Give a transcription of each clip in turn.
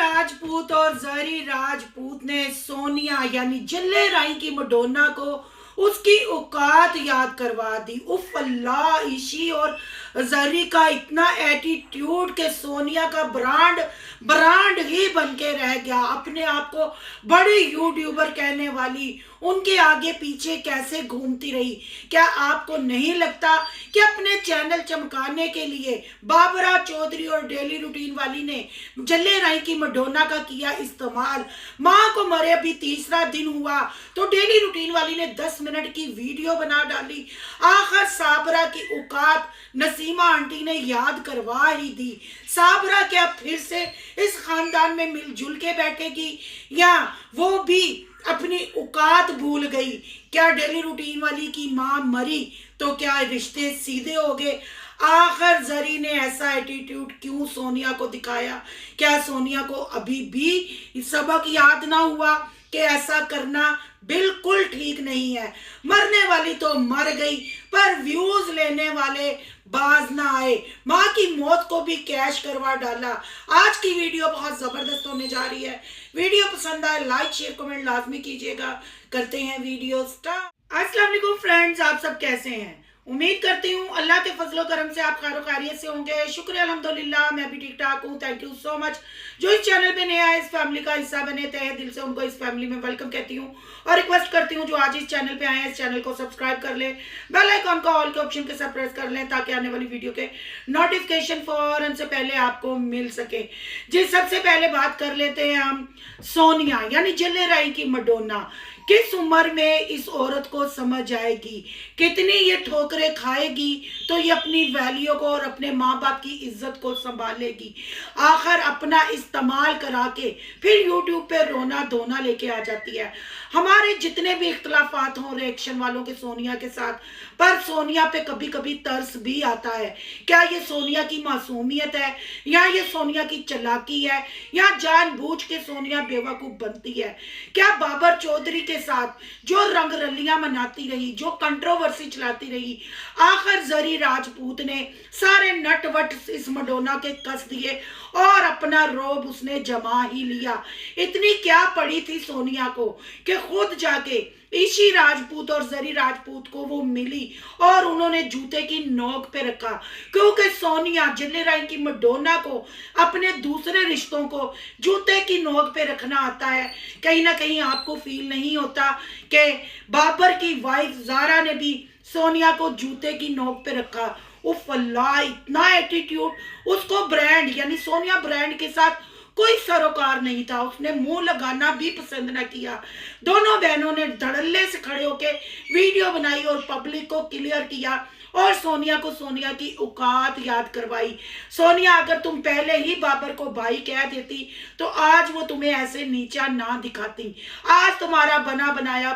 राजपूत और जरी राजपूत ने सोनिया यानी जिल्ले राई की मडोना को उसकी औकात याद करवा दी। उफ अल्लाह, ईशी और जरी का इतना एटीट्यूड के सोनिया का ब्रांड ब्रांड ही बन के रह गया। अपने आप को बड़ी यूट्यूबर कहने वाली उनके आगे पीछे कैसे घूमती रही। क्या आपको नहीं लगता कि अपने चैनल चमकाने के लिए बाबरा चौधरी और डेली रूटीन वाली ने जल्ले राई की मडोना का किया इस्तेमाल? माँ को मरे अभी तीसरा दिन हुआ तो डेली रूटीन वाली ने 10 मिनट की वीडियो बना डाली। आखिर साबरा की औकात नसीमा आंटी ने याद करवा ही दी। साबरा क्या फिर से इस खानदान में मिलजुल के बैठेगी या वो भी अपनी औकात भूल गई? क्या डेली रूटीन वाली की माँ मरी तो क्या रिश्ते सीधे हो गए? आखिर जरी ने ऐसा एटीट्यूड क्यों सोनिया को दिखाया? क्या सोनिया को अभी भी सबक याद ना हुआ कि ऐसा करना बिल्कुल ठीक नहीं है? मरने वाली तो मर गई पर व्यूज लेने वाले बाज ना आए। माँ की मौत को भी कैश करवा डाला। आज की वीडियो बहुत जबरदस्त होने जा रही है। वीडियो पसंद आए लाइक शेयर कमेंट लाजमी कीजिएगा। करते हैं वीडियो स्टार्ट। अस्सलाम वालेकुम फ्रेंड्स, आप सब कैसे हैं? उम्मीद करती हूँ अल्लाह के फजलो करम से आप खैर खैरियत से होंगे। शुक्र अल्हम्दुलिल्लाह, मैं भी ठीक ठाक हूँ। Thank you so much. जो इस चैनल पे नया है, इस फैमिली का हिस्सा बने, तहे दिल से उनको इस फैमिली में वेलकम कहती हूँ और रिक्वेस्ट करती हूँ जो आज इस चैनल पे आए हैं इस चैनल को सब्सक्राइब कर लें, बेल आइकॉन का ऑल के ऑप्शन के साथ प्रेस कर लें ताकि आने वाली वीडियो के नोटिफिकेशन फौरन से पहले आपको मिल सके। जी, सबसे पहले बात कर लेते हैं हम सोनिया यानी जिल्ले राई की मडोना। किस उम्र में इस औरत को समझ आएगी? कितनी ये ठोकरें खाएगी तो ये अपनी वैल्यू को और अपने माँ बाप की इज्जत को संभालेगी? आखिर अपना इस्तेमाल करा के फिर यूट्यूब पे रोना धोना लेके आ जाती है। हमारे जितने भी इख्तलाफात हों रिएक्शन वालों के सोनिया के साथ, पर सोनिया पे कभी कभी तरस भी आता है। क्या ये सोनिया की मासूमियत है या ये सोनिया की चालाकी है या जानबूझ के सोनिया बेवकूफ बनती है? क्या बाबर चौधरी के साथ जो रंग रलियां मनाती रही, जो कंट्रोवर्सी चलाती रही, आखिर जरी राजपूत ने सारे नटवट इस मडोना के कस दिए और अपना रोब उसने जमा ही लिया? इतनी क्या पड़ी थी सोनिया को कि खुद जाके ईशी राजपूत और जरी राजपूत को वो मिली और उन्होंने जूते की नोक पे रखा, क्योंकि सोनिया जिल्ले राई की मडोना को अपने दूसरे रिश्तों को जूते की नोक पे रखना आता है। कहीं ना कहीं आपको फील नहीं होता कि बाबर की वाइफ जारा ने भी सोनिया को जूते की नोक पे रखा? उफ अल्लाह, इतना एटीट्यूड! उसको ब्रांड यानी सोनिया ब्रांड के साथ कोई सरोकार नहीं था। उसने मुंह लगाना भी पसंद न किया। दोनों बहनों ने धड़ल्ले से खड़े होकर वीडियो बनाई और पब्लिक को क्लियर किया और सोनिया को सोनिया की औकात याद करवाई। सोनिया, अगर तुम पहले ही बाबर को भाई कह देती तो आज वो तुम्हें ऐसे नीचा ना दिखाती। आज तुम्हारा बना बनाया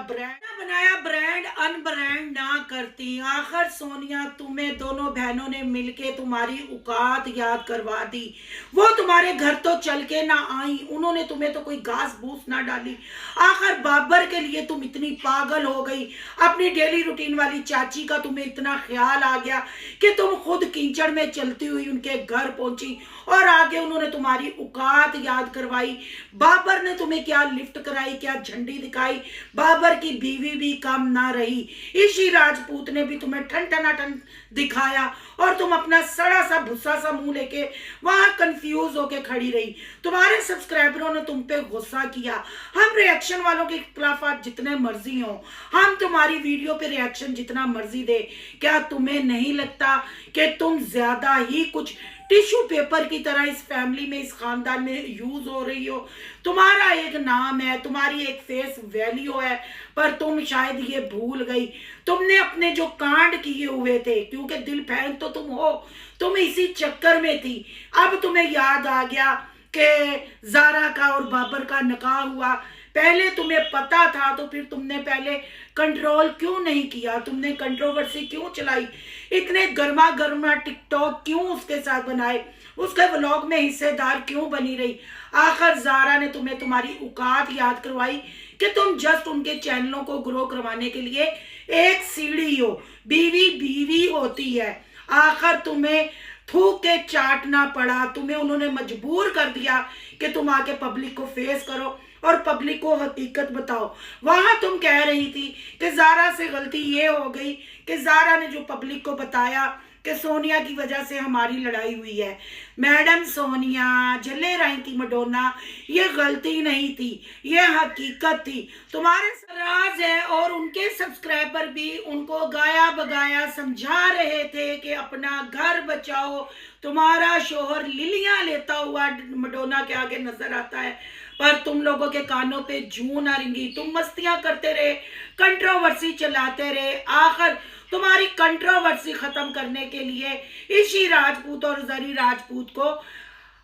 ब्रांड अनब्रांड ना करती। आखिर सोनिया, तुम्हें दोनों बहनों ने मिलके तुम्हारी औकात याद करवा दी। वो तुम्हारे घर तो चल के ना आई, उन्होंने तुम्हें तो कोई घास भूस ना डाली। आखिर बाबर के लिए तुम इतनी पागल हो गई। अपनी डेली रूटीन वाली चाची का तुम्हें इतना ख्याल आ गया कि तुम खुद कीचड़ में चलती हुई उनके घर पहुंची और आगे उन्होंने तुम्हारी औकात याद करवाई। बाबर ने तुम्हें क्या लिफ्ट कराई, क्या झंडी दिखाई? बाबर की बीवी भी कम ना रही। ईशी राजपूत ने भी तुम्हें ठन ठनाठन दिखाया और तुम अपना सड़ा सा भुस्सा सा मुंह लेके वहां कंफ्यूज होके खड़ी रही। तुम्हारे सब्सक्राइबरों ने तुम पे गुस्सा किया। हम रिएक्शन वालों के इख्तलाफात जितने मर्जी हो, हम तुम्हारी वीडियो पे रिएक्शन जितना मर्जी दे, क्या तुम्हें नहीं लगता कि तुम ज्यादा ही कुछ टिश्यू पेपर की तरह इस फैमिली में, इस खानदान में यूज हो रही हो? तुम्हारा एक नाम है, तुम्हारी एक फेस वैल्यू है, पर तुम शायद ये भूल गई। तुमने अपने जो कांड किए हुए थे, क्योंकि दिल फैन तो तुम हो, तुम इसी चक्कर में थी। अब तुम्हें याद आ गया कि जारा का और बाबर का निकाह हुआ। पहले तुम्हें पता था तो फिर तुमने पहले कंट्रोल क्यों नहीं किया? तुमने कंट्रोवर्सी क्यों चलाई? इतने गर्मा गर्मा टिकटॉक क्यों उसके साथ बनाए? उसके व्लॉग में हिस्सेदार क्यों बनी रही? आखिर जारा ने तुम्हें तुम्हारी औकात याद करवाई कि तुम जस्ट उनके चैनलों को ग्रो करवाने के लिए एक सीढ़ी हो। बीवी बीवी होती है। आखिर तुम्हें थूक के चाटना पड़ा, तुम्हें उन्होंने मजबूर कर दिया कि तुम आके पब्लिक को फेस करो और पब्लिक को हकीकत बताओ। वहां तुम कह रही थी कि ज़ारा से गलती ये हो गई कि ज़ारा ने जो पब्लिक को बताया कि सोनिया की वजह से हमारी लड़ाई हुई है। मैडम सोनिया, जल्ले राय की मडोना, ये गलती नहीं थी, ये हकीकत थी। तुम्हारे राज है और उनके सब्सक्राइबर भी उनको गाया बगाया समझा रहे थे कि अपना घर बचाओ। तुम्हारा शोहर लिलियां लेता हुआ मडोना के आगे नजर आता है, पर तुम लोगों के कानों पे जूं ना रिंगी। तुम मस्तियां करते रहे, कंट्रोवर्सी चलाते रहे। आखिर तुम्हारी कंट्रोवर्सी खत्म करने के लिए इशी राजपूत और जरी राजपूत को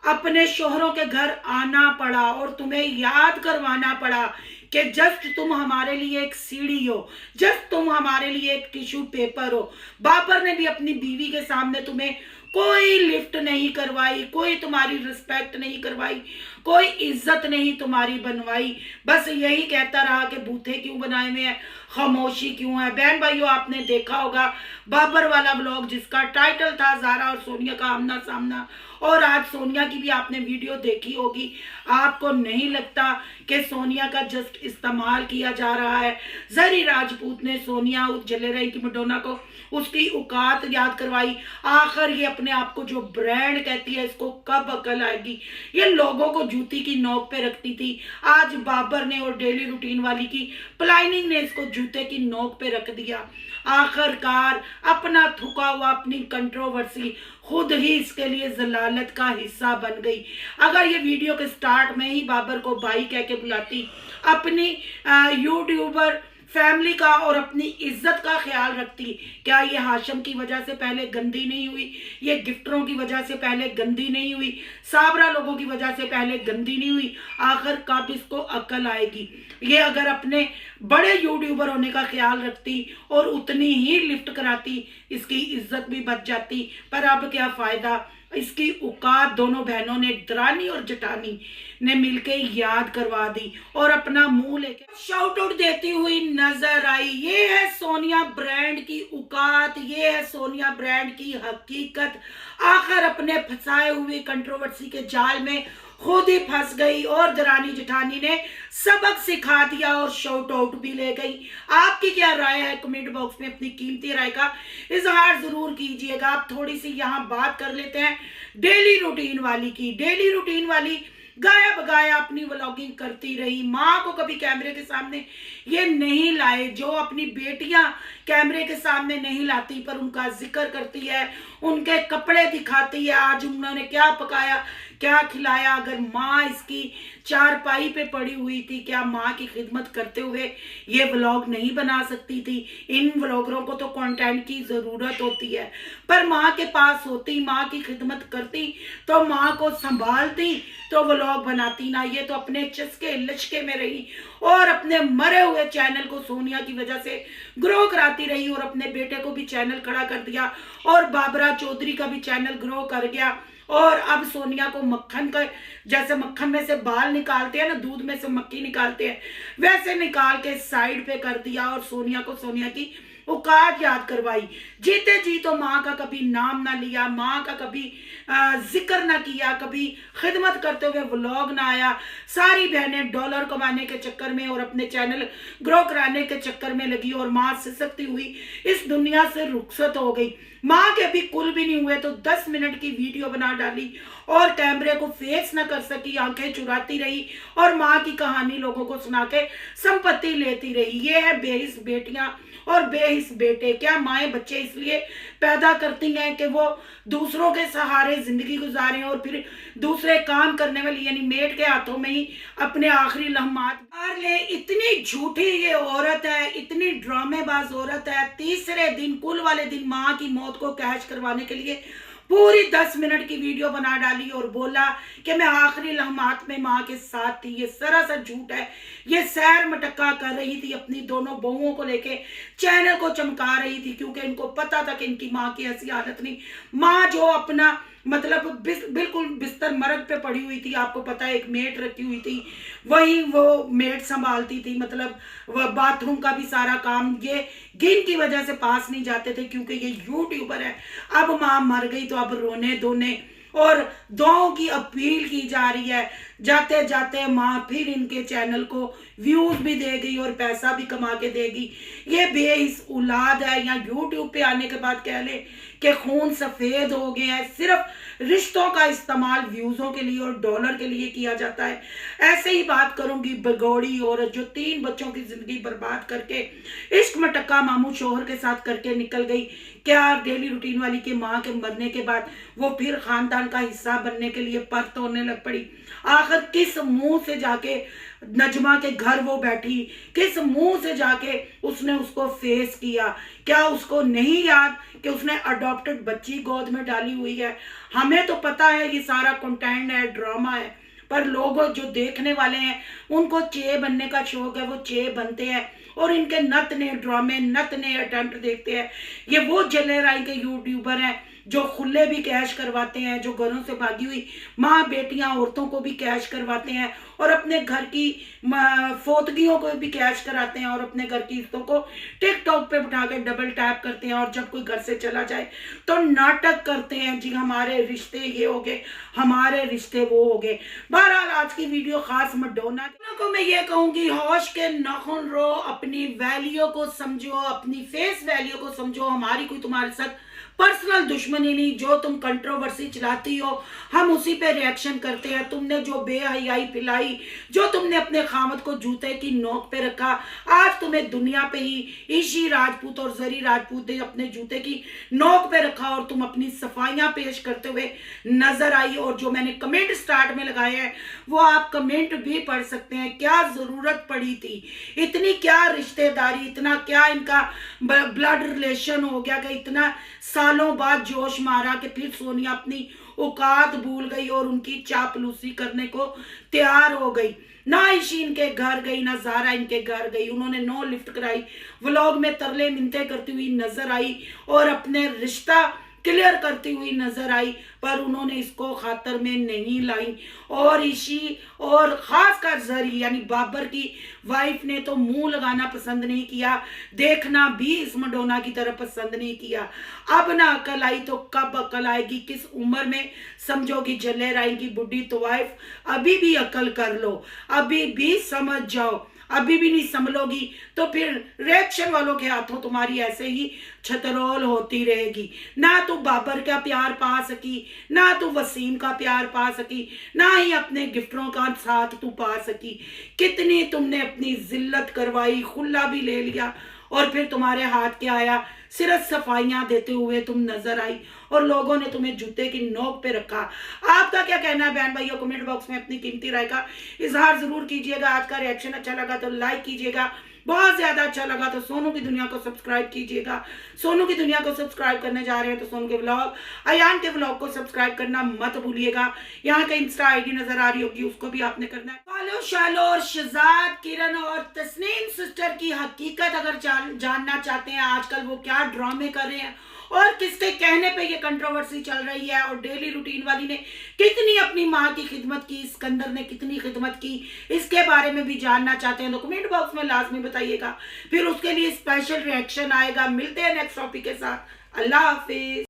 अपने शोहरों के घर आना पड़ा और तुम्हें याद करवाना पड़ा कि जस्ट तुम हमारे लिए एक सीढ़ी हो, जस्ट तुम हमारे लिए एक टिश्यू पेपर हो। बाबर ने भी अपनी बीवी के सामने तुम्हें कोई लिफ्ट नहीं करवाई, कोई तुम्हारी रिस्पेक्ट नहीं करवाई, कोई इज्जत नहीं तुम्हारी बनवाई। बस यही कहता रहा कि बूथे क्यों बनाए हुए हैं, खामोशी क्यों है। बहन भाइयों, आपने देखा होगा बाबर वाला ब्लॉग जिसका टाइटल था ज़ारा और सोनिया का आमना सामना, और आज सोनिया की भी आपने वीडियो देखी होगी। आपको नहीं लगता कि सोनिया का जस्ट इस्तेमाल किया जा रहा है? जरी राजपूत ने सोनिया जले रही की मडोना को उसकी औकात याद करवाई। आखिर ये अपने आप को जो ब्रांड कहती है, इसको कब अकल आएगी? ये लोगों को जूती की नोक पे रखती थी, आज बाबर ने और डेली रूटीन वाली की प्लानिंग ने इसको जूते की नोक पे रख दिया। आखिरकार अपना थुका हुआ अपनी कंट्रोवर्सी खुद ही इसके लिए जलालत का हिस्सा बन गई। अगर ये वीडियो के स्टार्ट में ही बाबर को भाई कह के बुलाती, अपनी यूट्यूबर फैमिली का और अपनी इज्जत का ख्याल रखती, क्या ये हाशम की वजह से पहले गंदी नहीं हुई? ये गिफ्टरों की वजह से पहले गंदी नहीं हुई? साबरा लोगों की वजह से पहले गंदी नहीं हुई? आखिर कब इसको अकल आएगी? ये अगर अपने बड़े यूट्यूबर होने का ख्याल रखती और उतनी ही लिफ्ट कराती, इसकी इज्जत भी बच जाती। पर अब क्या फायदा? इसकी औकात दोनों बहनों ने, दरानी और जटानी ने मिलके याद करवा दी और अपना मुंह लेके शाउट आउट देती हुई नजर आई। ये है सोनिया ब्रांड की औकात, ये है सोनिया ब्रांड की हकीकत। आखिर अपने फंसाए हुए कंट्रोवर्सी के जाल में खुद ही फंस गई और दरानी जेठानी ने सबक सिखा दिया और शाउट आउट भी ले गई। आपकी क्या राय है? कमेंट बॉक्स में अपनी कीमती राय का इजहार जरूर कीजिएगा। आप थोड़ी सी यहाँ बात कर लेते हैं डेली रूटीन वाली की। डेली रूटीन वाली गाया बगाया अपनी व्लॉगिंग करती रही, माँ को कभी कैमरे के सामने ये नहीं लाए जो अपनी बेटियां कैमरे के सामने नहीं लाती, पर उनका जिक्र करती है, उनके कपड़े दिखाती है, आज उन्होंने क्या पकाया, क्या खिलाया। अगर माँ इसकी चारपाई पे पड़ी हुई थी, क्या माँ की खिदमत करते हुए ये व्लॉग नहीं बना सकती थी? इन व्लॉगरों को तो कंटेंट की ज़रूरत होती है, पर माँ के पास होती, माँ की खिदमत करती, तो माँ को संभालती, तो व्लॉग बनाती ना। ये तो अपने चस्के लचके में रही और अपने मरे हुए चैनल को सोनिया की वजह से ग्रो कराती रही और अपने बेटे को भी चैनल खड़ा कर दिया और बाबरा चौधरी का भी चैनल ग्रो कर गया। और अब सोनिया को मक्खन का, जैसे मक्खन में से बाल निकालते हैं ना, दूध में से मक्खी निकालते हैं, वैसे निकाल के साइड पे कर दिया और सोनिया को सोनिया की औकात याद करवाई। जीते जी तो माँ का कभी नाम ना लिया, माँ का कभी जिक्र ना किया, कभी खिदमत करते हुए व्लॉग ना आया। सारी बहनें डॉलर कमाने के चक्कर में और अपने चैनल ग्रो कराने के चक्कर में लगी और माँ सिसकती हुई इस दुनिया से रुखसत हो गई। माँ के अभी कुल भी नहीं हुए तो 10 मिनट की वीडियो बना डाली और कैमरे को फेस न कर सकी, आंखें चुराती रही और माँ की कहानी लोगों को सुना के संपत्ति लेती रही। ये है बेहिस बेटियां और बेहिस बेटे। क्या माएँ बच्चे इसलिए पैदा करती हैं कि वो दूसरों के सहारे जिंदगी गुजारें और फिर दूसरे काम करने वाली यानी मेड के हाथों में ही अपने आखिरी लम्हात मार ले? इतनी झूठी ये औरत है, इतनी ड्रामेबाज औरत है। तीसरे दिन, कुल वाले दिन, माँ की मौत को कैच करवाने के लिए पूरी 10 मिनट की वीडियो बना डाली और बोला कि मैं आखिरी लम्हात में माँ के साथ थी। ये सरासर झूठ है। ये सैर मटक्का कर रही थी, अपनी दोनों बहुओं को लेके चैनल को चमका रही थी, क्योंकि इनको पता था कि इनकी माँ की ऐसी हालत नहीं। माँ जो अपना मतलब बिल्कुल बिस्तर मर्ग पे पड़ी हुई थी। आपको पता है एक मेड रखी हुई थी, वही वो मेड संभालती थी। मतलब वह बाथरूम का भी सारा काम ये गिन की वजह से पास नहीं जाते थे, क्योंकि ये यूट्यूबर है। अब माँ मर गई तो अब रोने धोने और दुआओं की अपील की जा रही है। जाते जाते माँ फिर इनके चैनल को व्यूज भी देगी और पैसा भी कमा के देगी। ये बेइस औलाद है, या यूट्यूब पे आने के बाद कह ले कि खून सफेद हो गए हैं। सिर्फ रिश्तों का इस्तेमाल व्यूजों के लिए और डॉलर के लिए किया जाता है। ऐसे ही बात करूंगी भगौड़ी औरत जो 3 बच्चों की जिंदगी बर्बाद करके इश्क मटक्का मामू शोहर के साथ करके निकल गई। क्या डेली रूटीन वाली के माँ के मरने के बाद वो फिर खानदान का हिस्सा बनने के लिए पर तोड़ने लग पड़ी। आखिर किस मुंह से जाके नजमा के घर वो बैठी, किस मुंह से जाके उसने उसको फेस किया? क्या उसको नहीं याद कि उसने अडॉप्टेड बच्ची गोद में डाली हुई है? हमें तो पता है ये सारा कंटेंट है, ड्रामा है, पर लोग जो देखने वाले हैं उनको चे बनने का शौक है, वो चे बनते हैं और इनके नत नए ड्रामे, नत नए अटेम्प्ट देखते हैं। ये वो जले राय के यूट्यूबर हैं जो खुले भी कैश करवाते हैं, जो घरों से भागी हुई माँ बेटियां औरतों को भी कैश करवाते हैं और अपने घर की फोतगियों को भी कैश कराते हैं और अपने घर की हिस्सों को टिकटॉक पे बिठा के डबल टैप करते हैं। और जब कोई घर से चला जाए तो नाटक करते हैं, जी हमारे रिश्ते ये हो गए, हमारे रिश्ते वो हो गए। बहरहाल आज की वीडियो खास मैडोना को मैं ये कहूंगी, होश के नाखून रो, अपनी वैल्यू को समझो, अपनी फेस वैल्यू को समझो। हमारी कोई तुम्हारे साथ पर्सनल दुश्मनी नहीं। जो तुम कंट्रोवर्सी चलाती हो हम उसी पे रिएक्शन करते हैं। तुमने जो बेहयाई पिलाई, जो तुमने अपने खामद को जूते की नोक पे रखा, आज तुम्हें दुनिया पे ही ईशी राजपूत और जरी राजपूत ने अपने जूते की नोक पे रखा और तुम अपनी सफाइयां पेश करते हुए नजर आई। और जो मैंने कमेंट स्टार्ट में लगाए हैं वो आप कमेंट भी पढ़ सकते हैं। क्या जरूरत पड़ी थी, इतनी क्या रिश्तेदारी, इतना क्या इनका ब्लड रिलेशन हो गया कि इतना सालों बाद जोश मारा कि फिर सोनिया अपनी औकात भूल गई और उनकी चापलूसी करने को तैयार हो गई। ना ईशी इनके घर गई, ना ज़ारा इनके घर गई। उन्होंने नो लिफ्ट कराई, व्लॉग में तरले मिन्नतें करती हुई नजर आई और अपने रिश्ता क्लियर करती हुई नजर आई, पर उन्होंने इसको खातर में नहीं लाई। और ईशी और खासकर जरी यानी बाबर की वाइफ ने तो मुंह लगाना पसंद नहीं किया, देखना भी इस मैडोना की तरफ पसंद नहीं किया। अब ना अकल आई तो कब अकल आएगी, किस उम्र में समझोगी जल्लेर आएगी बुढ़ी तो वाइफ? अभी भी अकल कर लो, अभी भी समझ जाओ। अभी भी नहीं संभलोगी तो फिर रिएक्शन वालों के हाथों तुम्हारी ऐसे ही छतरोल होती रहेगी। ना तू बाबर का प्यार पा सकी, ना तू वसीम का प्यार पा सकी, ना ही अपने गिफ्टरों का साथ तू पा सकी। कितनी तुमने अपनी जिल्लत करवाई, खुला भी ले लिया और फिर तुम्हारे हाथ क्या आया? सिर्फ सफाइयां देते हुए तुम नजर आई और लोगों ने तुम्हें जूते की नोक पे रखा। आपका क्या कहना है बहन भाइयों? कमेंट बॉक्स में अपनी कीमती राय का इजहार जरूर कीजिएगा। आज का रिएक्शन अच्छा लगा तो लाइक कीजिएगा, बहुत ज्यादा अच्छा लगा तो सोनू की दुनिया को सब्सक्राइब कीजिएगा। सोनू की दुनिया को सब्सक्राइब करने जा रहे हैं तो सोनू के व्लॉग, अयान के व्लॉग को सब्सक्राइब करना मत भूलिएगा। यहाँ का इंस्टा आईडी नजर आ रही होगी, उसको भी आपने करना है फॉलो। शालो और शहजाद, किरण और तस्नीम सिस्टर की हकीकत अगर जानना चाहते हैं, आजकल वो क्या ड्रामे कर रहे हैं और किसके कहने पे ये कंट्रोवर्सी चल रही है, और डेली रूटीन वाली ने कितनी अपनी माँ की खिदमत की, सिकंदर ने कितनी खिदमत की, इसके बारे में भी जानना चाहते हैं तो कमेंट बॉक्स में लाजमी बताइएगा। फिर उसके लिए स्पेशल रिएक्शन आएगा। मिलते हैं नेक्स्ट टॉपिक के साथ। अल्लाह हाफिज।